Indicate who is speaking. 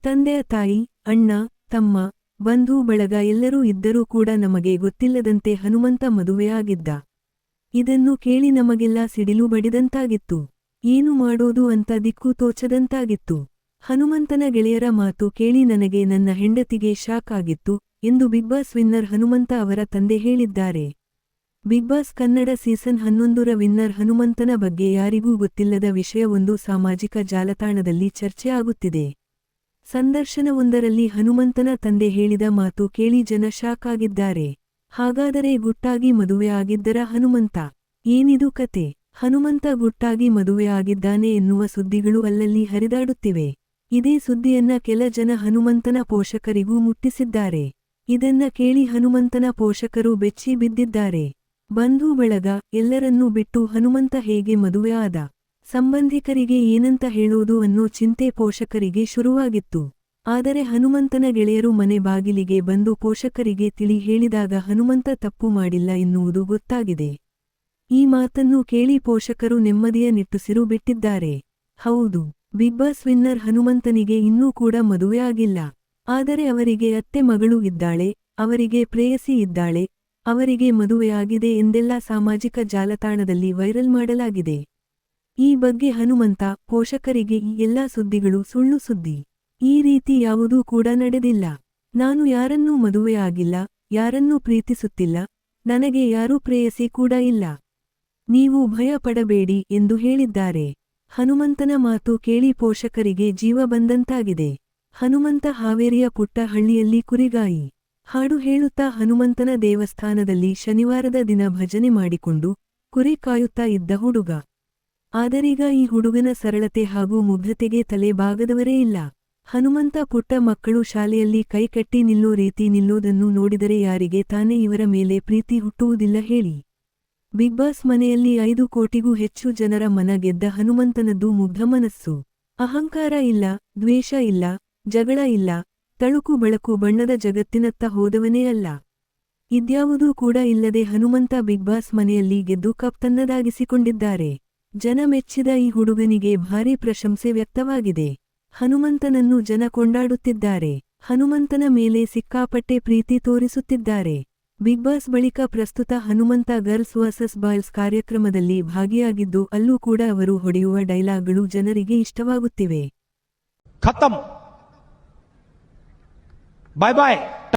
Speaker 1: ತಂದೆಯ ತಾಯಿ, ಅಣ್ಣ, ತಮ್ಮ, ಬಂಧು ಬಳಗ ಎಲ್ಲರೂ ಇದ್ದರೂ ಕೂಡ ನಮಗೆ ಗೊತ್ತಿಲ್ಲದಂತೆ ಹನುಮಂತ ಮದುವೆಯಾಗಿದ್ದ. ಇದನ್ನು ಕೇಳಿ ನಮಗೆಲ್ಲ ಸಿಡಿಲು ಬಡಿದಂತಾಗಿತ್ತು. ಏನು ಮಾಡೋದು ಅಂತ ದಿಕ್ಕು ತೋಚದಂತಾಗಿತ್ತು. ಹನುಮಂತನ ಗೆಳೆಯರ ಮಾತು ಕೇಳಿ ನನಗೆ ನನ್ನ ಹೆಂಡತಿಗೆ ಶಾಕ್ ಆಗಿತ್ತು ಎಂದು ಬಿಗ್ ಬಾಸ್ ವಿನ್ನರ್ ಹನುಮಂತ ಅವರ ತಂದೆ ಹೇಳಿದ್ದಾರೆ. ಬಿಗ್ ಬಾಸ್ ಕನ್ನಡ ಸೀಸನ್ 11ರ ವಿನ್ನರ್ ಹನುಮಂತನ ಬಗ್ಗೆ ಯಾರಿಗೂ ಗೊತ್ತಿಲ್ಲದ ವಿಷಯವೊಂದು ಸಾಮಾಜಿಕ ಜಾಲತಾಣದಲ್ಲಿ ಚರ್ಚೆ ಆಗುತ್ತಿದೆ. ಸಂದರ್ಶನವೊಂದರಲ್ಲಿ ಹನುಮಂತನ ತಂದೆ ಹೇಳಿದ ಮಾತು ಕೇಳಿ ಜನ ಶಾಕ್ ಆಗಿದ್ದಾರೆ. ಹಾಗಾದರೆ ಗುಟ್ಟಾಗಿ ಮದುವೆಯಾಗಿದ್ದರಾ ಹನುಮಂತ? ಏನಿದು ಕತೆ? ಹನುಮಂತ ಗುಟ್ಟಾಗಿ ಮದುವೆಯಾಗಿದ್ದಾನೆ ಎನ್ನುವ ಸುದ್ದಿಗಳು ಅಲ್ಲಲ್ಲಿ ಹರಿದಾಡುತ್ತಿವೆ. ಇದೇ ಸುದ್ದಿಯನ್ನ ಕೆಲ ಜನ ಹನುಮಂತನ ಪೋಷಕರಿಗೂ ಮುಟ್ಟಿಸಿದ್ದಾರೆ. ಇದನ್ನ ಕೇಳಿ ಹನುಮಂತನ ಪೋಷಕರು ಬೆಚ್ಚಿ ಬಿದ್ದಿದ್ದಾರೆ. ಬಂಧು ಬಳಗ ಎಲ್ಲರನ್ನೂ ಬಿಟ್ಟು ಹನುಮಂತ ಹೇಗೆ ಮದುವೆ ಆದ? ಸಂಬಂಧಿಕರಿಗೆ ಏನಂತ ಹೇಳೋದು ಅನ್ನೋ ಚಿಂತೆ ಪೋಷಕರಿಗೆ ಶುರುವಾಗಿತ್ತು. ಆದರೆ ಹನುಮಂತನ ಗೆಳೆಯರು ಮನೆ ಬಾಗಿಲಿಗೆ ಬಂದು ಪೋಷಕರಿಗೆ ತಿಳಿ ಹೇಳಿದಾಗ ಹನುಮಂತ ತಪ್ಪು ಮಾಡಿಲ್ಲ ಎನ್ನುವುದು ಗೊತ್ತಾಗಿದೆ. ಈ ಮಾತನ್ನು ಕೇಳಿ ಪೋಷಕರು ನೆಮ್ಮದಿಯ ನಿಟ್ಟುಸಿರು ಬಿಟ್ಟಿದ್ದಾರೆ. ಹೌದು, ಬಿಗ್ ಬಾಸ್ ವಿನ್ನರ್ ಹನುಮಂತನಿಗೆ ಇನ್ನೂ ಕೂಡ ಮದುವೆಯಾಗಿಲ್ಲ. ಆದರೆ ಅವರಿಗೆ ಅತ್ತೆ ಮಗಳು ಇದ್ದಾಳೆ, ಅವರಿಗೆ ಪ್ರೇಯಸಿ ಇದ್ದಾಳೆ, ಅವರಿಗೆ ಮದುವೆಯಾಗಿದೆ ಎಂದೆಲ್ಲ ಸಾಮಾಜಿಕ ಜಾಲತಾಣದಲ್ಲಿ ವೈರಲ್ ಮಾಡಲಾಗಿದೆ. ಈ ಬಗ್ಗೆ ಹನುಮಂತ ಪೋಷಕರಿಗೆ ಈ ಎಲ್ಲಾ ಸುದ್ದಿಗಳು ಸುಳ್ಳು ಸುದ್ದಿ. ಈ ರೀತಿ ಯಾವುದೂ ಕೂಡ ನಡೆದಿಲ್ಲ. ನಾನು ಯಾರನ್ನೂ ಮದುವೆಯಾಗಿಲ್ಲ, ಯಾರನ್ನೂ ಪ್ರೀತಿಸುತ್ತಿಲ್ಲ, ನನಗೆ ಯಾರೂ ಪ್ರೇಯಸಿ ಕೂಡ ಇಲ್ಲ. ನೀವು ಭಯ ಪಡಬೇಡಿ ಎಂದು ಹೇಳಿದ್ದಾರೆ. ಹನುಮಂತನ ಮಾತು ಕೇಳಿ ಪೋಷಕರಿಗೆ ಜೀವ ಬಂದಂತಾಗಿದೆ. ಹನುಮಂತ ಹಾವೇರಿಯ ಪುಟ್ಟ ಹಳ್ಳಿಯಲ್ಲಿ ಕುರಿಗಾಯಿ ಹಾಡು ಹೇಳುತ್ತಾ ಹನುಮಂತನ ದೇವಸ್ಥಾನದಲ್ಲಿ ಶನಿವಾರದ ದಿನ ಭಜನೆ ಮಾಡಿಕೊಂಡು ಕುರಿ ಕಾಯುತ್ತಾ ಇದ್ದ ಹುಡುಗ. ಆದರೀಗ ಈ ಹುಡುಗನ ಸರಳತೆ ಹಾಗೂ ಮುಗ್ಧತೆಗೆ ತಲೆ ಬಾಗದವರೇ ಇಲ್ಲ. ಹನುಮಂತ ಪುಟ್ಟ ಮಕ್ಕಳು ಶಾಲೆಯಲ್ಲಿ ಕೈಕಟ್ಟಿ ನಿಲ್ಲೋ ರೀತಿ ನಿಲ್ಲೋದನ್ನು ನೋಡಿದರೆ ಯಾರಿಗೆ ತಾನೇ ಇವರ ಮೇಲೆ ಪ್ರೀತಿ ಹುಟ್ಟುವುದಿಲ್ಲ ಹೇಳಿ. ಬಿಗ್ ಬಾಸ್ ಮನೆಯಲ್ಲಿ 5 ಕೋಟಿಗೂ ಹೆಚ್ಚು ಜನರ ಮನ ಗೆದ್ದ ಹನುಮಂತನದ್ದು ಮುಗ್ಧ ಮನಸ್ಸು. ಅಹಂಕಾರ ಇಲ್ಲ, ದ್ವೇಷ ಇಲ್ಲ, ಜಗಳ ಇಲ್ಲ, ತಳುಕು ಬಳಕು ಬಣ್ಣದ ಜಗತ್ತಿನತ್ತ ಹೋದವನೇ ಅಲ್ಲ. ಇದ್ಯಾವುದೂ ಕೂಡ ಇಲ್ಲದೆ ಹನುಮಂತ ಬಿಗ್ ಬಾಸ್ ಮನೆಯಲ್ಲಿ ಗೆದ್ದು ಕಪ್ ತನ್ನದಾಗಿಸಿಕೊಂಡಿದ್ದಾರೆ. ಜನ ಮೆಚ್ಚಿದ ಈ ಹುಡುಗನಿಗೆ ಭಾರೀ ಪ್ರಶಂಸೆ ವ್ಯಕ್ತವಾಗಿದೆ. ಹನುಮಂತನನ್ನು ಜನ ಕೊಂಡಾಡುತ್ತಿದ್ದಾರೆ. ಹನುಮಂತನ ಮೇಲೆ ಸಿಕ್ಕಾಪಟ್ಟೆ ಪ್ರೀತಿ ತೋರಿಸುತ್ತಿದ್ದಾರೆ. ಬಿಗ್ ಬಾಸ್ ಬಳಿಕ ಪ್ರಸ್ತುತ ಹನುಮಂತ ಗರ್ಲ್ಸ್ ವರ್ಸಸ್ ಬಾಯ್ಸ್ ಕಾರ್ಯಕ್ರಮದಲ್ಲಿ ಭಾಗಿಯಾಗಿದ್ದು ಅಲ್ಲೂ ಕೂಡ ಅವರು ಹೊಡೆಯುವ ಡೈಲಾಗ್ಗಳು ಜನರಿಗೆ ಇಷ್ಟವಾಗುತ್ತಿವೆ.
Speaker 2: ಖತಮ್, ಬಾಯ್ ಬಾಯ್.